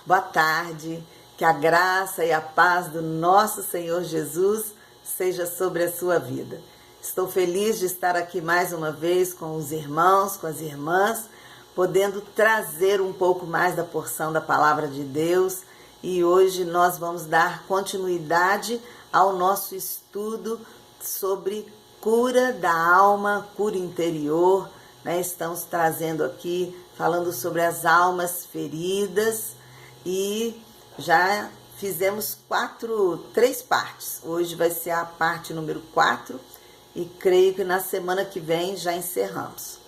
Boa tarde, que a graça e a paz do nosso Senhor Jesus seja sobre a sua vida. Estou feliz de estar aqui mais uma vez com os irmãos, com as irmãs, podendo trazer um pouco mais da porção da Palavra de Deus. E hoje nós vamos dar continuidade ao nosso estudo sobre cura da alma, cura interior, né? Estamos trazendo aqui, falando sobre as almas feridas e já fizemos três partes. Hoje vai ser a parte número 4 e creio que na semana que vem já encerramos.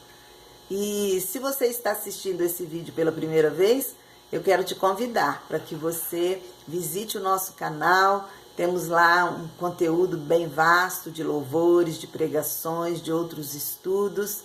E se você está assistindo esse vídeo pela primeira vez, eu quero te convidar para que você visite o nosso canal. Temos lá um conteúdo bem vasto de louvores, de pregações, de outros estudos.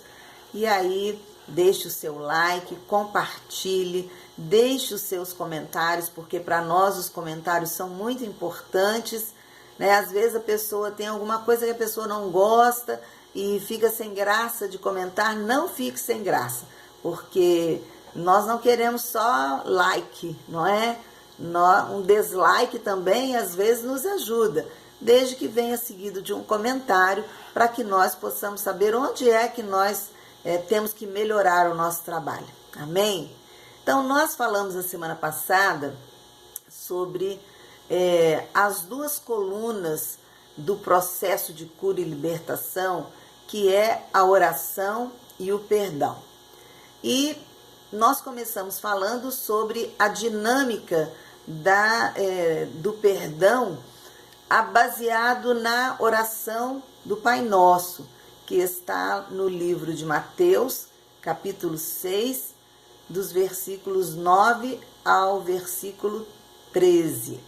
E aí, deixe o seu like, compartilhe, deixe os seus comentários, porque para nós os comentários são muito importantes, né? Às vezes a pessoa tem alguma coisa que a pessoa não gosta e fica sem graça de comentar. Não fique sem graça, porque nós não queremos só like, não é? Um dislike também às vezes nos ajuda, desde que venha seguido de um comentário, para que nós possamos saber onde é que nós temos que melhorar o nosso trabalho. Amém? Então, nós falamos na semana passada sobre as duas colunas do processo de cura e libertação, que é a oração e o perdão. E nós começamos falando sobre a dinâmica do perdão baseado na oração do Pai Nosso, que está no livro de Mateus, capítulo 6, dos versículos 9 ao versículo 13.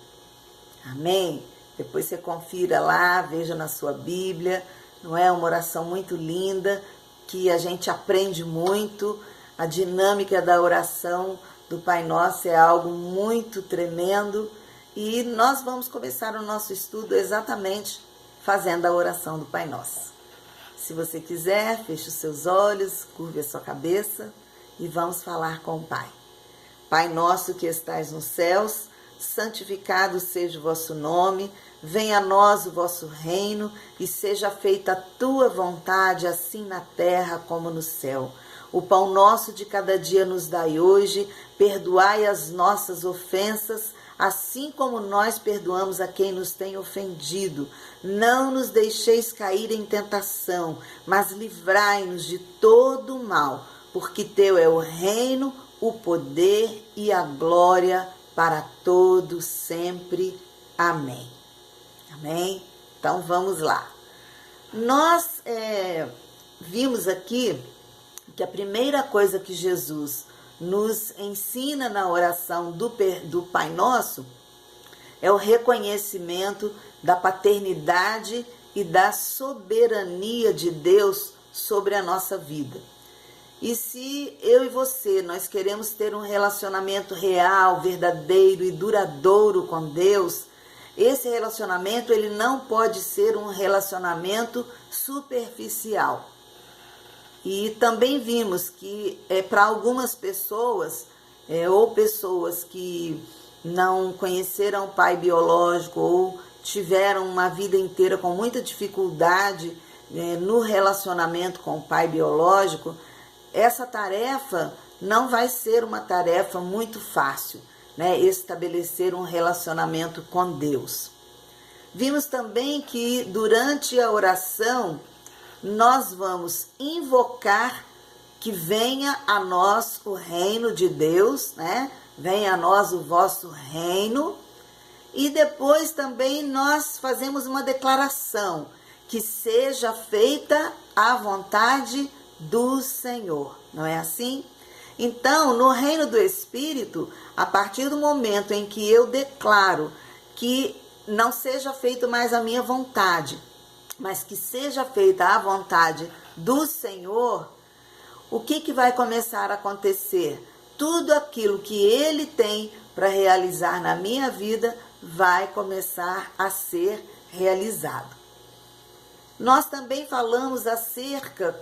Amém? Depois você confira lá, veja na sua Bíblia. Não é uma oração muito linda, que a gente aprende muito. A dinâmica da oração do Pai Nosso é algo muito tremendo. E nós vamos começar o nosso estudo exatamente fazendo a oração do Pai Nosso. Se você quiser, feche os seus olhos, curve a sua cabeça e vamos falar com o Pai. Pai nosso que estais nos céus, santificado seja o vosso nome, venha a nós o vosso reino e seja feita a tua vontade, assim na terra como no céu. O pão nosso de cada dia nos dai hoje, perdoai as nossas ofensas, assim como nós perdoamos a quem nos tem ofendido. Não nos deixeis cair em tentação, mas livrai-nos de todo o mal, porque teu é o reino, o poder e a glória para todos sempre. Amém. Amém? Então vamos lá. Nós vimos aqui que a primeira coisa que Jesus nos ensina na oração do Pai Nosso é o reconhecimento da paternidade e da soberania de Deus sobre a nossa vida. E se eu e você, nós queremos ter um relacionamento real, verdadeiro e duradouro com Deus, esse relacionamento ele não pode ser um relacionamento superficial. E também vimos que para algumas pessoas, ou pessoas que não conheceram o pai biológico ou tiveram uma vida inteira com muita dificuldade no relacionamento com o pai biológico, essa tarefa não vai ser uma tarefa muito fácil, né? Estabelecer um relacionamento com Deus. Vimos também que durante a oração nós vamos invocar que venha a nós o reino de Deus, né? Venha a nós o vosso reino. E depois também nós fazemos uma declaração, que seja feita a vontade do Senhor. Não é assim? Então, no reino do Espírito, a partir do momento em que eu declaro que não seja feita mais a minha vontade, mas que seja feita a vontade do Senhor, o que vai começar a acontecer? Tudo aquilo que Ele tem para realizar na minha vida vai começar a ser realizado. Nós também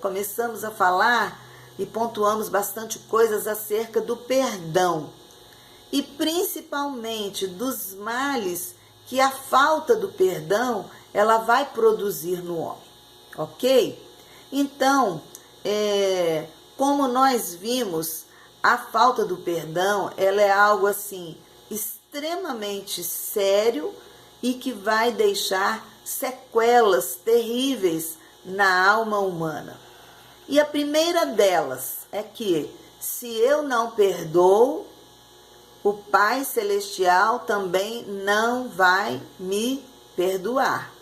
começamos a falar e pontuamos bastante coisas acerca do perdão. e principalmente dos males que a falta do perdão ela vai produzir no homem, ok? Então, como nós vimos, a falta do perdão ela é algo assim extremamente sério e que vai deixar sequelas terríveis na alma humana. E a primeira delas é que, se eu não perdoo, o Pai Celestial também não vai me perdoar.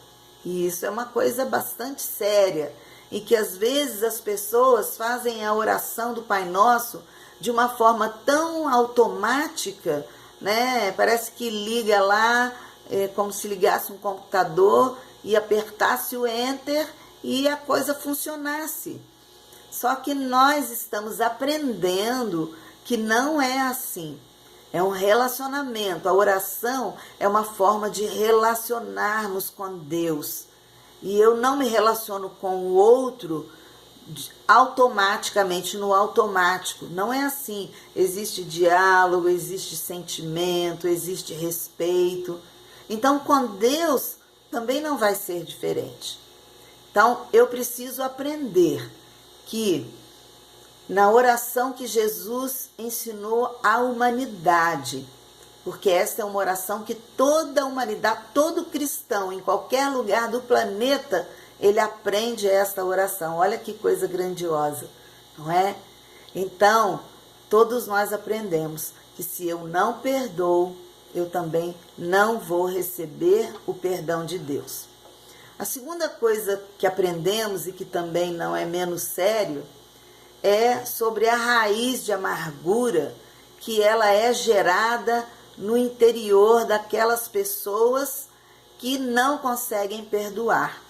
E isso é uma coisa bastante séria, e que às vezes as pessoas fazem a oração do Pai Nosso de uma forma tão automática, né? Parece que liga lá, como se ligasse um computador e apertasse o Enter e a coisa funcionasse. Só que nós estamos aprendendo que não é assim. É um relacionamento. A oração é uma forma de relacionarmos com Deus. E eu não me relaciono com o outro automaticamente, no automático. Não é assim. Existe diálogo, existe sentimento, existe respeito. Então, com Deus também não vai ser diferente. Então, eu preciso aprender que na oração que Jesus ensinou à humanidade, porque essa é uma oração que toda a humanidade, todo cristão, em qualquer lugar do planeta, ele aprende esta oração. Olha que coisa grandiosa, não é? Então, todos nós aprendemos que se eu não perdoo, eu também não vou receber o perdão de Deus. A segunda coisa que aprendemos e que também não é menos sério é sobre a raiz de amargura que ela é gerada no interior daquelas pessoas que não conseguem perdoar.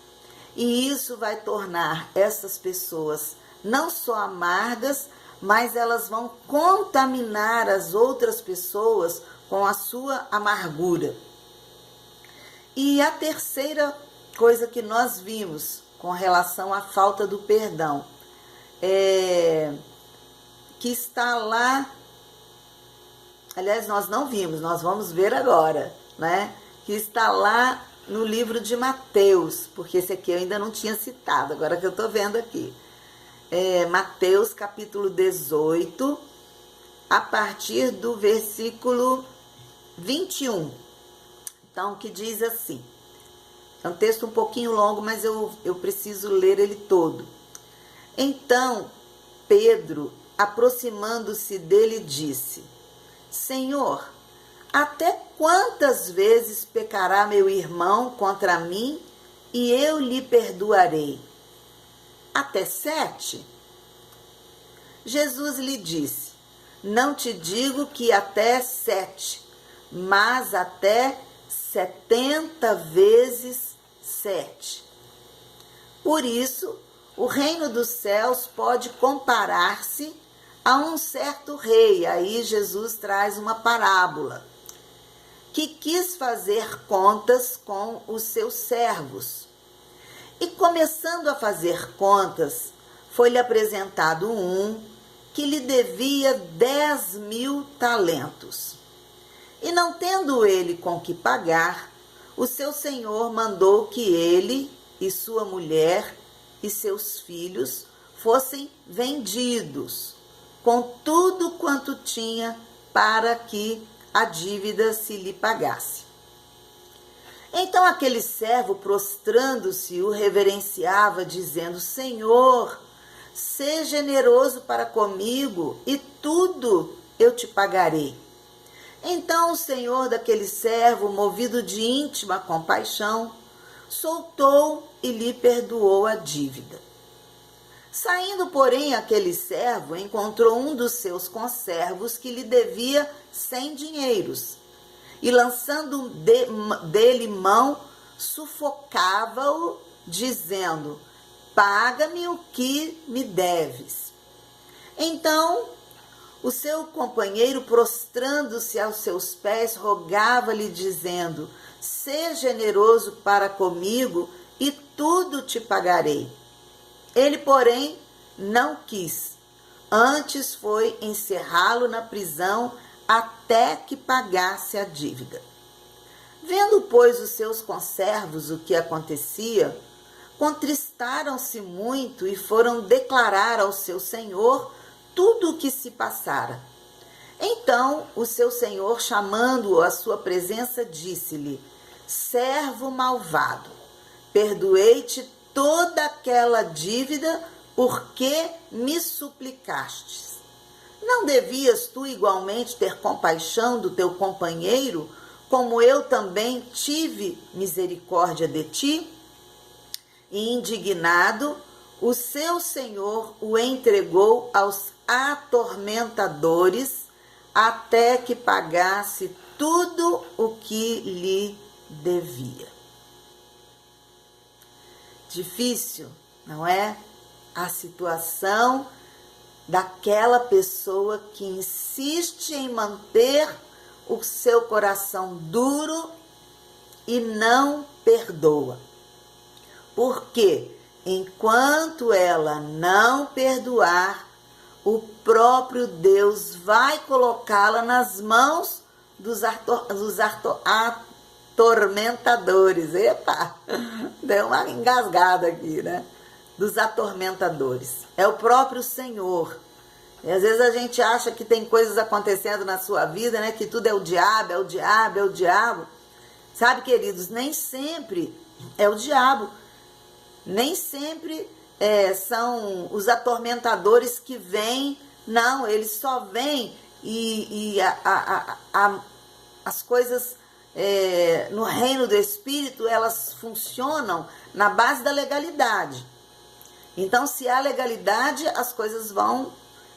E isso vai tornar essas pessoas não só amargas, mas elas vão contaminar as outras pessoas com a sua amargura. E a terceira coisa que nós vimos com relação à falta do perdão, que está lá, aliás, nós não vimos, nós vamos ver agora, né? Que está lá no livro de Mateus, porque esse aqui eu ainda não tinha citado, agora que eu estou vendo aqui. Mateus capítulo 18, a partir do versículo 21. Então, que diz assim, é um texto um pouquinho longo, mas eu preciso ler ele todo. Então, Pedro, aproximando-se dele, disse: Senhor, até quantas vezes pecará meu irmão contra mim e eu lhe perdoarei? Até 7? Jesus lhe disse: Não te digo que até 7, mas até 70 vezes 7. Por isso, o reino dos céus pode comparar-se a um certo rei. Aí Jesus traz uma parábola, que quis fazer contas com os seus servos. E começando a fazer contas, foi-lhe apresentado um que lhe devia 10.000 talentos. E não tendo ele com que pagar, o seu senhor mandou que ele e sua mulher e seus filhos fossem vendidos, com tudo quanto tinha, para que a dívida se lhe pagasse. Então aquele servo, prostrando-se, o reverenciava, dizendo: Senhor, seja generoso para comigo, e tudo eu te pagarei. Então o senhor daquele servo, movido de íntima compaixão, soltou e lhe perdoou a dívida. Saindo, porém, aquele servo encontrou um dos seus conservos que lhe devia 100 dinheiros, e lançando dele mão, sufocava-o, dizendo: paga-me o que me deves. Então o seu companheiro, prostrando-se aos seus pés, rogava-lhe, dizendo: seja generoso para comigo, e tudo te pagarei. Ele, porém, não quis. Antes foi encerrá-lo na prisão até que pagasse a dívida. Vendo, pois, os seus conservos o que acontecia, contristaram-se muito e foram declarar ao seu senhor tudo o que se passara. Então o seu senhor, chamando-o à sua presença, disse-lhe: servo malvado, perdoei-te toda aquela dívida porque me suplicastes. Não devias tu igualmente ter compaixão do teu companheiro, como eu também tive misericórdia de ti? E indignado, o seu senhor o entregou aos atormentadores até que pagasse tudo o que lhe devia. Difícil, não é? A situação daquela pessoa que insiste em manter o seu coração duro e não perdoa. Porque enquanto ela não perdoar, o próprio Deus vai colocá-la nas mãos dos atormentadores. Epa, deu uma engasgada aqui, né? Dos atormentadores. É o próprio Senhor. E às vezes a gente acha que tem coisas acontecendo na sua vida, né? Que tudo é o diabo, é o diabo, é o diabo. Sabe, queridos, nem sempre é o diabo. Nem sempre são os atormentadores que vêm, não, eles só vêm e as coisas no reino do Espírito, elas funcionam na base da legalidade. Então, se há legalidade, as coisas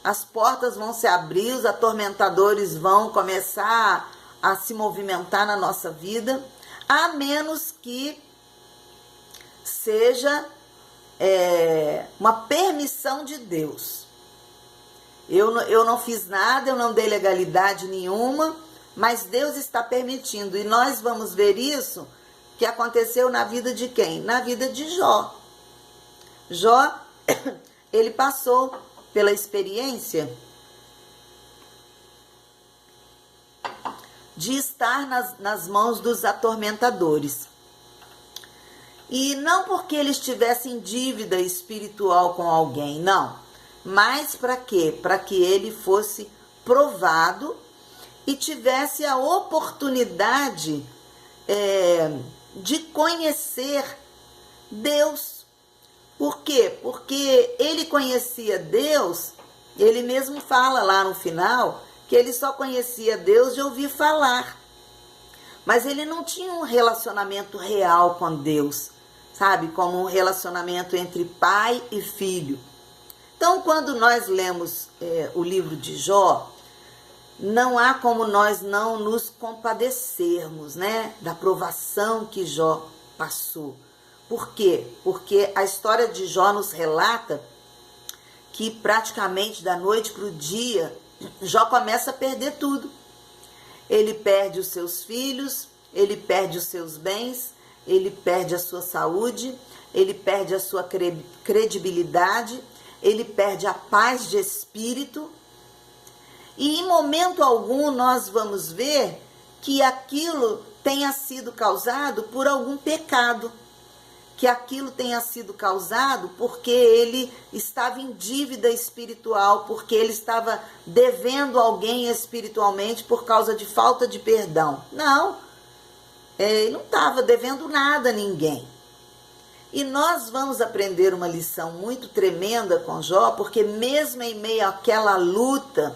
as portas vão se abrir, os atormentadores vão começar a se movimentar na nossa vida, a menos que seja uma permissão de Deus. Eu não fiz nada, eu não dei legalidade nenhuma, mas Deus está permitindo. E nós vamos ver isso que aconteceu na vida de quem? Na vida de Jó. Jó, ele passou pela experiência de estar nas mãos dos atormentadores. E não porque ele estivesse em dívida espiritual com alguém, não. Mas para quê? Para que ele fosse provado e tivesse a oportunidade de conhecer Deus. Por quê? Porque ele conhecia Deus, ele mesmo fala lá no final, que ele só conhecia Deus de ouvir falar. Mas ele não tinha um relacionamento real com Deus, sabe? Como um relacionamento entre pai e filho. Então, quando nós lemos o livro de Jó, não há como nós não nos compadecermos, né? Da provação que Jó passou. Por quê? Porque a história de Jó nos relata que praticamente da noite para o dia, Jó começa a perder tudo. Ele perde os seus filhos, ele perde os seus bens, ele perde a sua saúde, ele perde a sua credibilidade, ele perde a paz de espírito. E em momento algum nós vamos ver que aquilo tenha sido causado por algum pecado, que aquilo tenha sido causado porque ele estava em dívida espiritual, porque ele estava devendo alguém espiritualmente por causa de falta de perdão. Não, ele não estava devendo nada a ninguém. E nós vamos aprender uma lição muito tremenda com Jó, porque mesmo em meio àquela luta,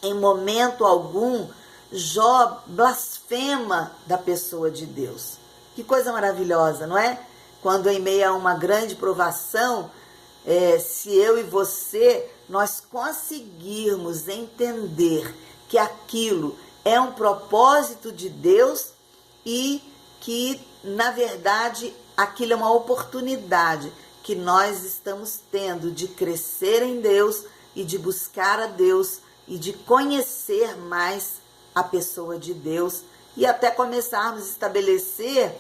em momento algum, Jó blasfema da pessoa de Deus. Que coisa maravilhosa, não é? Quando em meio a uma grande provação, se eu e você, nós conseguirmos entender que aquilo é um propósito de Deus e que, na verdade, aquilo é uma oportunidade que nós estamos tendo de crescer em Deus e de buscar a Deus e de conhecer mais a pessoa de Deus e até começarmos a estabelecer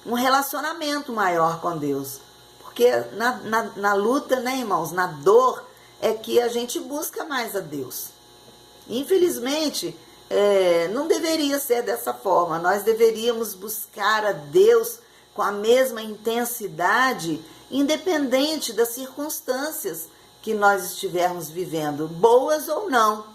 um relacionamento maior com Deus. Porque na luta, né, irmãos, na dor, é que a gente busca mais a Deus. Infelizmente, não deveria ser dessa forma. Nós deveríamos buscar a Deus com a mesma intensidade, independente das circunstâncias que nós estivermos vivendo, boas ou não.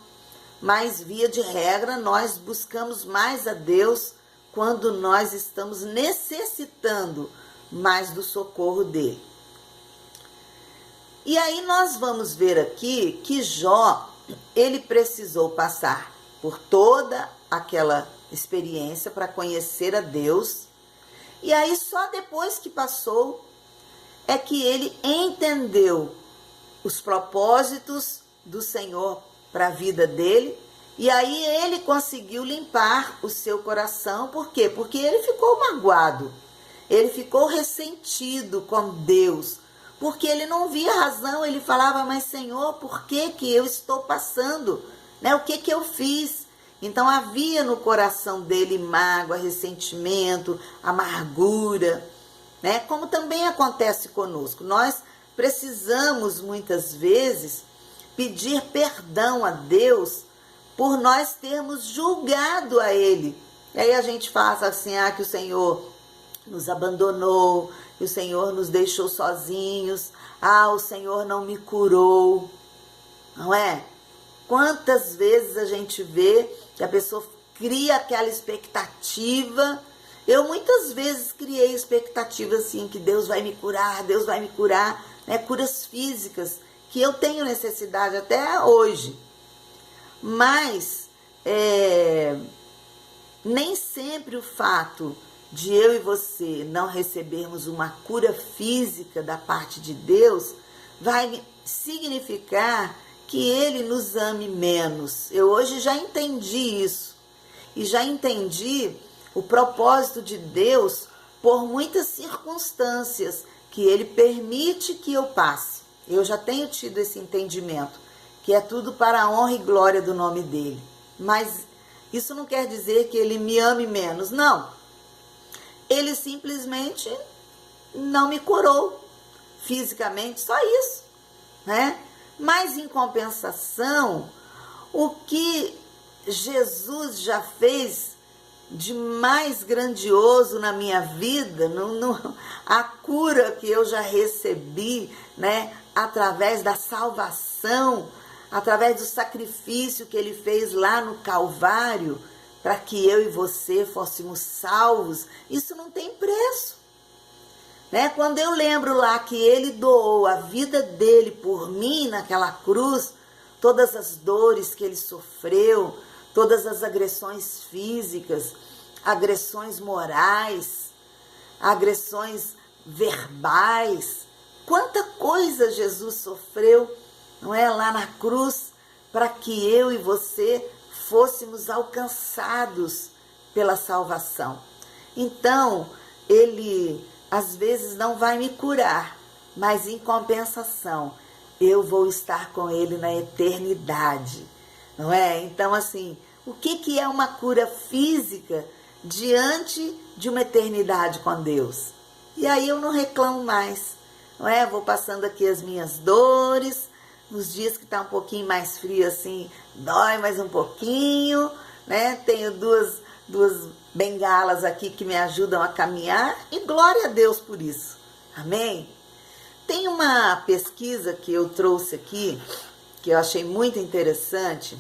Mas, via de regra, nós buscamos mais a Deus quando nós estamos necessitando mais do socorro dele. E aí nós vamos ver aqui que Jó, ele precisou passar por toda aquela experiência para conhecer a Deus. E aí só depois que passou é que ele entendeu os propósitos do Senhor para a vida dele. E aí ele conseguiu limpar o seu coração. Por quê? Porque ele ficou magoado. Ele ficou ressentido com Deus. Porque ele não via razão. Ele falava, mas Senhor, por que que eu estou passando? O que que eu fiz? Então havia no coração dele mágoa, ressentimento, amargura, como também acontece conosco. Nós precisamos muitas vezes pedir perdão a Deus por nós termos julgado a ele. E aí a gente faz assim, que o Senhor nos abandonou, que o Senhor nos deixou sozinhos, o Senhor não me curou, não é? Quantas vezes a gente vê que a pessoa cria aquela expectativa. Eu muitas vezes criei expectativa assim, que Deus vai me curar, curas físicas, que eu tenho necessidade até hoje. Mas nem sempre o fato de eu e você não recebermos uma cura física da parte de Deus vai significar que Ele nos ame menos. Eu hoje já entendi isso. E já entendi o propósito de Deus por muitas circunstâncias que Ele permite que eu passe. Eu já tenho tido esse entendimento, que é tudo para a honra e glória do nome dEle. Mas isso não quer dizer que Ele me ame menos, não. Ele simplesmente não me curou fisicamente, só isso, Mas, em compensação, o que Jesus já fez de mais grandioso na minha vida, a cura que eu já recebi, através da salvação, através do sacrifício que Ele fez lá no Calvário, para que eu e você fôssemos salvos, isso não tem preço. Quando eu lembro lá que Ele doou a vida dele por mim naquela cruz, todas as dores que Ele sofreu, todas as agressões físicas, agressões morais, agressões verbais, quanta coisa Jesus sofreu, lá na cruz, para que eu e você fôssemos alcançados pela salvação. Então, Ele às vezes não vai me curar, mas em compensação, eu vou estar com Ele na eternidade, não é? Então, assim, o que é uma cura física diante de uma eternidade com Deus? E aí eu não reclamo mais, não é? Vou passando aqui as minhas dores, nos dias que está um pouquinho mais frio assim, dói mais um pouquinho, Tenho duas bengalas aqui que me ajudam a caminhar e glória a Deus por isso, amém? Tem uma pesquisa que eu trouxe aqui, que eu achei muito interessante.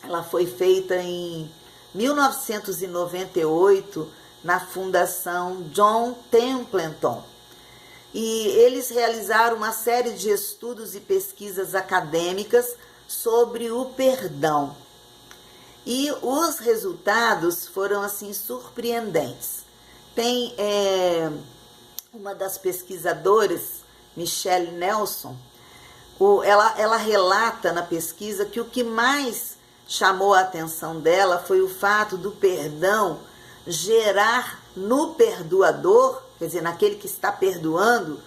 Ela foi feita em 1998 na Fundação John Templeton. E eles realizaram uma série de estudos e pesquisas acadêmicas sobre o perdão. E os resultados foram assim surpreendentes. Tem uma das pesquisadoras, Michelle Nelson, ela relata na pesquisa que o que mais chamou a atenção dela foi o fato do perdão gerar no perdoador, quer dizer, naquele que está perdoando,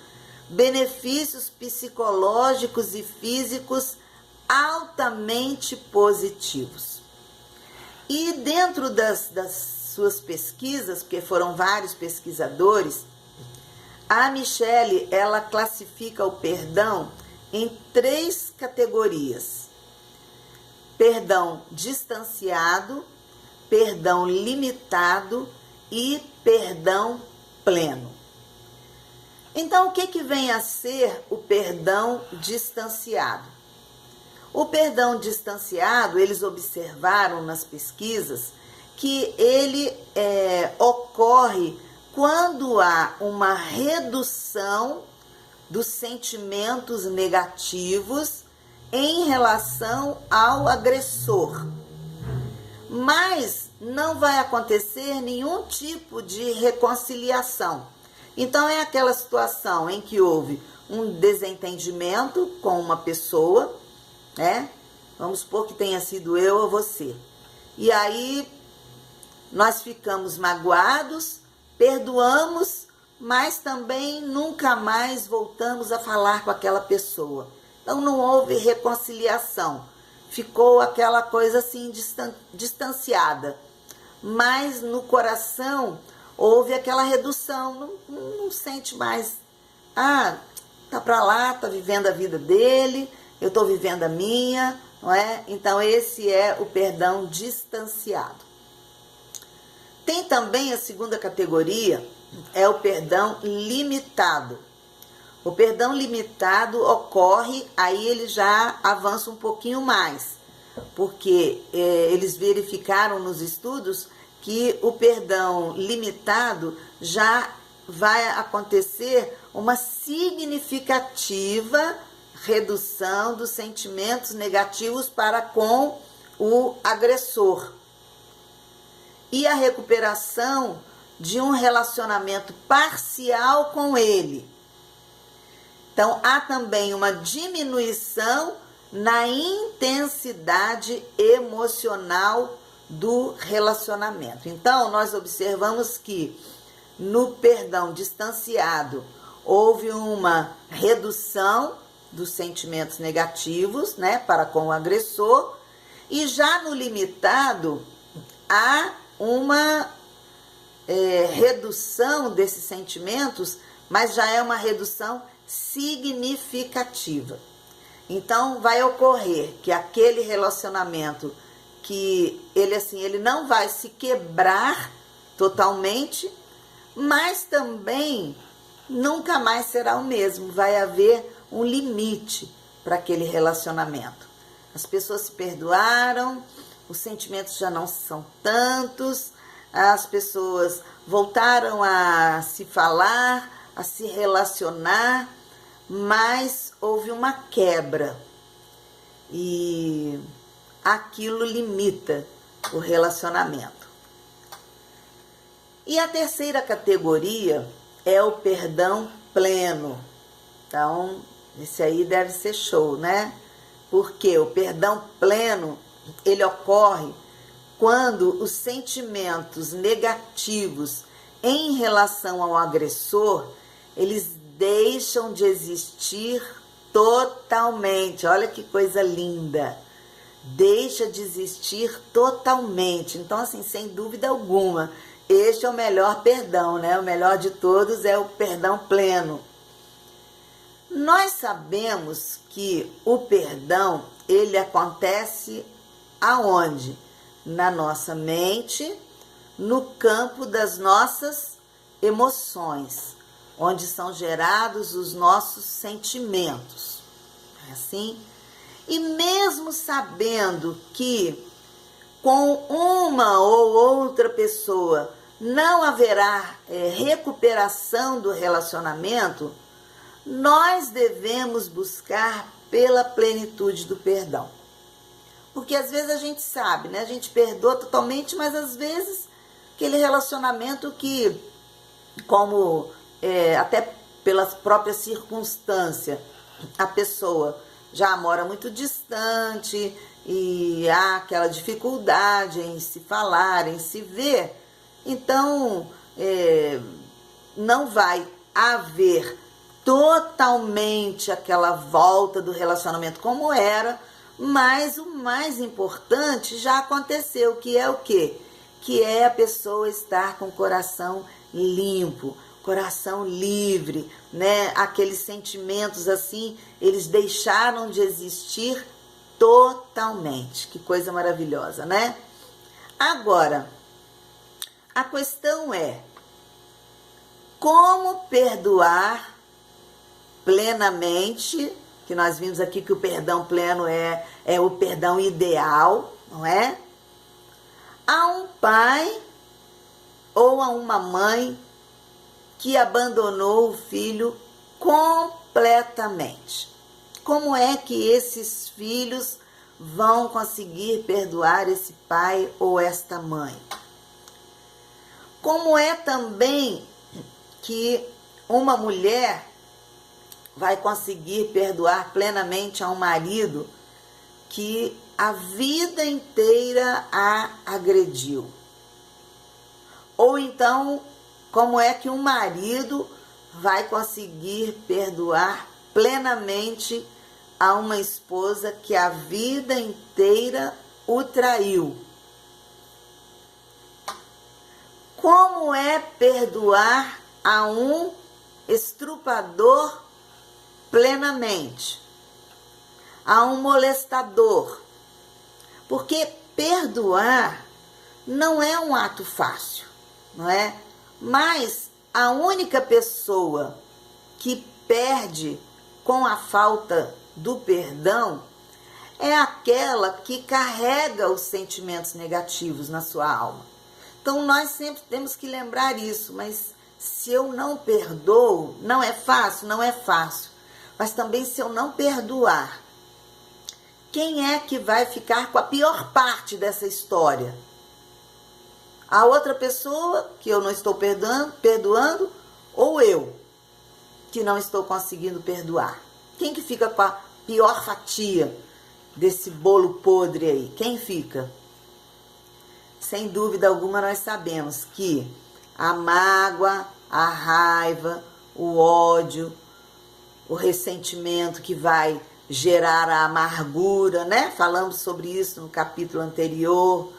benefícios psicológicos e físicos altamente positivos. E dentro das suas pesquisas, porque foram vários pesquisadores, a Michelle, ela classifica o perdão em 3 categorias. perdão distanciado, perdão limitado e perdão pleno. Então, o que vem a ser o perdão distanciado? O perdão distanciado, eles observaram nas pesquisas que ele ocorre quando há uma redução dos sentimentos negativos em relação ao agressor. Mas não vai acontecer nenhum tipo de reconciliação. Então é aquela situação em que houve um desentendimento com uma pessoa, né? Vamos supor que tenha sido eu ou você. E aí nós ficamos magoados, perdoamos, mas também nunca mais voltamos a falar com aquela pessoa. Então não houve reconciliação. Ficou aquela coisa assim distanciada. Mas no coração houve aquela redução, não sente mais. Ah, tá pra lá, tá vivendo a vida dele, eu tô vivendo a minha, não é? Então esse é o perdão distanciado. Tem também a segunda categoria, é o perdão limitado. O perdão limitado ocorre, aí ele já avança um pouquinho mais, porque eles verificaram nos estudos que o perdão limitado já vai acontecer uma significativa redução dos sentimentos negativos para com o agressor. E a recuperação de um relacionamento parcial com ele. Então, há também uma diminuição na intensidade emocional do relacionamento. Então, nós observamos que no perdão distanciado houve uma redução dos sentimentos negativos, né, para com o agressor, e já no limitado há uma redução desses sentimentos, mas já é uma redução significativa. Então vai ocorrer que aquele relacionamento que ele não vai se quebrar totalmente, mas também nunca mais será o mesmo, vai haver um limite para aquele relacionamento. As pessoas se perdoaram, os sentimentos já não são tantos, as pessoas voltaram a se falar, a se relacionar, mas houve uma quebra e aquilo limita o relacionamento. E a terceira categoria é o perdão pleno. Então, esse aí deve ser show, né? Porque o perdão pleno, ele ocorre quando os sentimentos negativos em relação ao agressor, eles deixam de existir totalmente. Olha que coisa linda! Deixa de existir totalmente. Então, assim, sem dúvida alguma, este é o melhor perdão, né? O melhor de todos é o perdão pleno. Nós sabemos que o perdão, ele acontece aonde? Na nossa mente, no campo das nossas emoções, onde são gerados os nossos sentimentos. É assim? E mesmo sabendo que com uma ou outra pessoa não haverá recuperação do relacionamento, nós devemos buscar pela plenitude do perdão. Porque às vezes a gente sabe, né? A gente perdoa totalmente, mas às vezes aquele relacionamento que, como até pelas próprias circunstâncias, a pessoa já mora muito distante e há aquela dificuldade em se falar, em se ver, então não vai haver totalmente aquela volta do relacionamento como era, mas o mais importante já aconteceu, que é o quê? Que é a pessoa estar com o coração limpo, coração livre, né? Aqueles sentimentos assim, eles deixaram de existir totalmente. Que coisa maravilhosa, né? Agora, a questão é como perdoar plenamente, que nós vimos aqui que o perdão pleno é o perdão ideal, não é? A um pai ou a uma mãe que abandonou o filho completamente. Como é que esses filhos vão conseguir perdoar esse pai ou esta mãe? Como é também que uma mulher vai conseguir perdoar plenamente a um marido que a vida inteira a agrediu? Ou então, como é que um marido vai conseguir perdoar plenamente a uma esposa que a vida inteira o traiu? Como é perdoar a um estrupador plenamente? A um molestador? Porque perdoar não é um ato fácil, não é? Mas a única pessoa que perde com a falta do perdão é aquela que carrega os sentimentos negativos na sua alma. Então nós sempre temos que lembrar isso, mas se eu não perdoo, não é fácil, não é fácil. Mas também se eu não perdoar, quem é que vai ficar com a pior parte dessa história? A outra pessoa que eu não estou perdoando ou eu que não estou conseguindo perdoar? Quem que fica com a pior fatia desse bolo podre aí? Quem fica? Sem dúvida alguma nós sabemos que a mágoa, a raiva, o ódio, o ressentimento que vai gerar a amargura, né? Falamos sobre isso no capítulo anterior.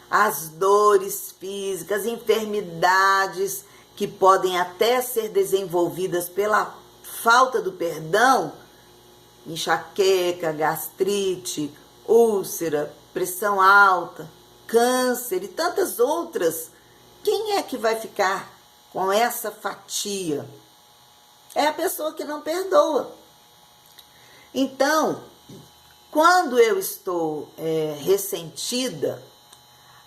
As dores físicas, enfermidades que podem até ser desenvolvidas pela falta do perdão, enxaqueca, gastrite, úlcera, pressão alta, câncer e tantas outras. Quem é que vai ficar com essa fatia? É a pessoa que não perdoa. Então, quando eu estou ressentida,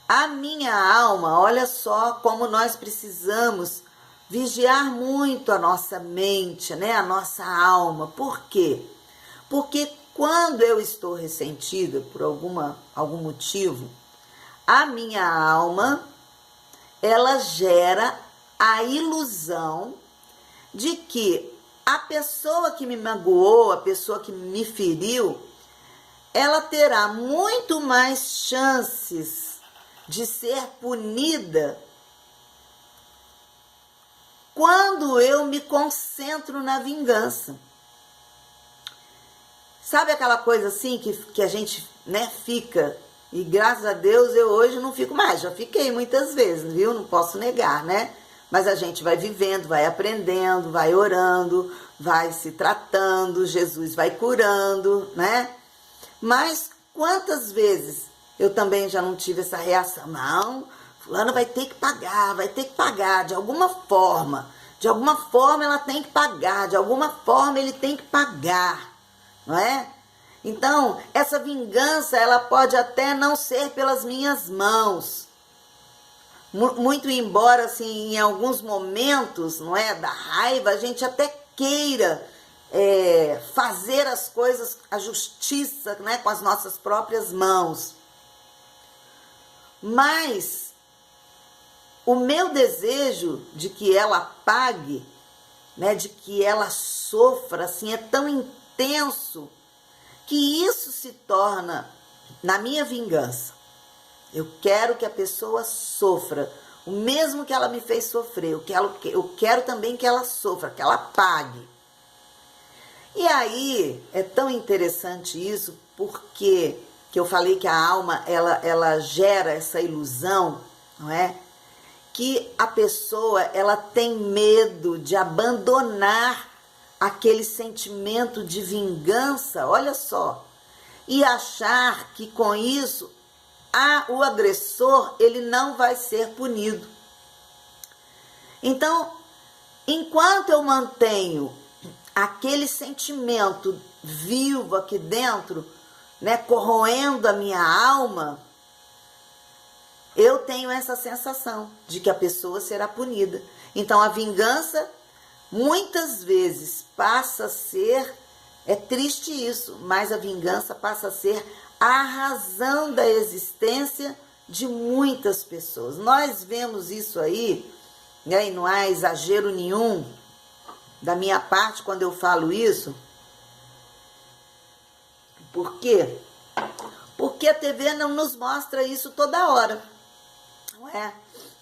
a minha alma, olha só como nós precisamos vigiar muito a nossa mente, né? A nossa alma. Por quê? Porque quando eu estou ressentida por algum motivo, a minha alma, ela gera a ilusão de que a pessoa que me magoou, a pessoa que me feriu, ela terá muito mais chances de ser punida quando eu me concentro na vingança. Sabe aquela coisa assim que a gente, né, fica, e graças a Deus eu hoje não fico mais, já fiquei muitas vezes, viu? Não posso negar, né? Mas a gente vai vivendo, vai aprendendo, vai orando, vai se tratando, Jesus vai curando, né? Mas quantas vezes eu também já não tive essa reação? Não, fulano vai ter que pagar, de alguma forma ela tem que pagar, de alguma forma ele tem que pagar, não é? Então, essa vingança, ela pode até não ser pelas minhas mãos, muito embora, assim, em alguns momentos, não é, da raiva, a gente até queira fazer as coisas, a justiça, né, com as nossas próprias mãos. Mas o meu desejo de que ela pague, né, de que ela sofra, assim, é tão intenso que isso se torna na minha vingança. Eu quero que a pessoa sofra o mesmo que ela me fez sofrer. Eu quero também que ela sofra, que ela pague. E aí é tão interessante isso, porque que eu falei que a alma ela gera essa ilusão, não é? Que a pessoa ela tem medo de abandonar aquele sentimento de vingança. Olha só, e achar que com isso o agressor ele não vai ser punido. Então, enquanto eu mantenho aquele sentimento vivo aqui dentro, né, corroendo a minha alma, eu tenho essa sensação de que a pessoa será punida. Então a vingança muitas vezes passa a ser, é triste isso, mas a vingança passa a ser a razão da existência de muitas pessoas. Nós vemos isso aí, né, e não há exagero nenhum da minha parte quando eu falo isso. Por quê? Porque a TV não nos mostra isso toda hora, não é?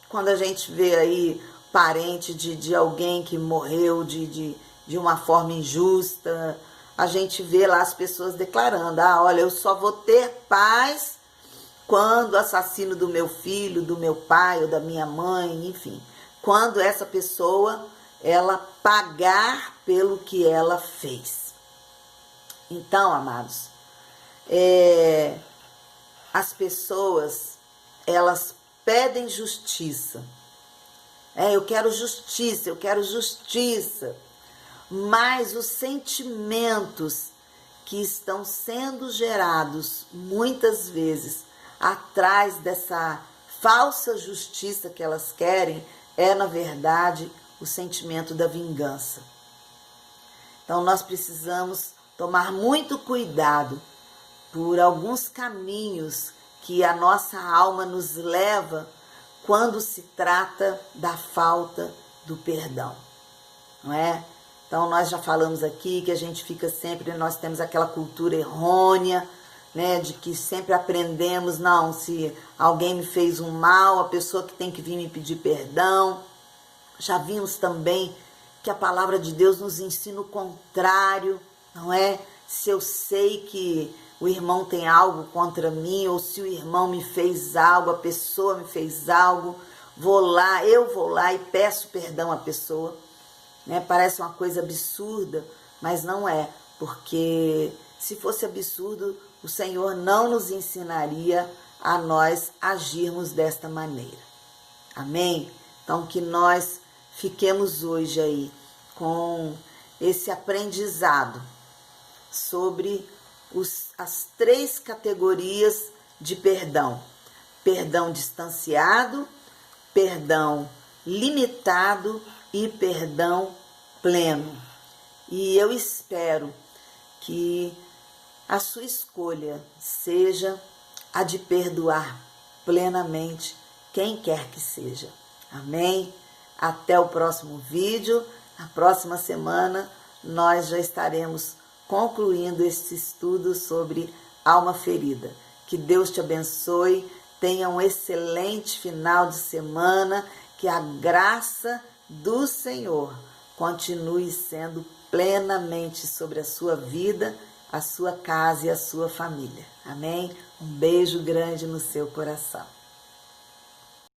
Quando a gente vê aí parente de alguém que morreu de uma forma injusta, a gente vê lá as pessoas declarando: olha, eu só vou ter paz quando o assassino do meu filho, do meu pai ou da minha mãe, enfim, quando essa pessoa, ela pagar pelo que ela fez. Então, amados, as pessoas, elas pedem justiça. Eu quero justiça, eu quero justiça. Mas os sentimentos que estão sendo gerados muitas vezes atrás dessa falsa justiça que elas querem na verdade, o sentimento da vingança. Então nós precisamos tomar muito cuidado por alguns caminhos que a nossa alma nos leva quando se trata da falta do perdão, não é? Então nós já falamos aqui que a gente fica sempre, nós temos aquela cultura errônea, né, de que sempre aprendemos, não, se alguém me fez um mal, a pessoa que tem que vir me pedir perdão. Já vimos também que a palavra de Deus nos ensina o contrário, não é? Se eu sei que o irmão tem algo contra mim, ou se o irmão me fez algo, a pessoa me fez algo, eu vou lá e peço perdão à pessoa. Né? Parece uma coisa absurda, mas não é, porque se fosse absurdo, o Senhor não nos ensinaria a nós agirmos desta maneira. Amém? Então que nós fiquemos hoje aí com esse aprendizado sobre as 3 categorias de perdão: perdão distanciado, perdão limitado e perdão pleno. E eu espero que a sua escolha seja a de perdoar plenamente quem quer que seja. Amém? Até o próximo vídeo. Na próxima semana nós já estaremos concluindo este estudo sobre alma ferida. Que Deus te abençoe, tenha um excelente final de semana, que a graça do Senhor continue sendo plenamente sobre a sua vida, a sua casa e a sua família. Amém? Um beijo grande no seu coração.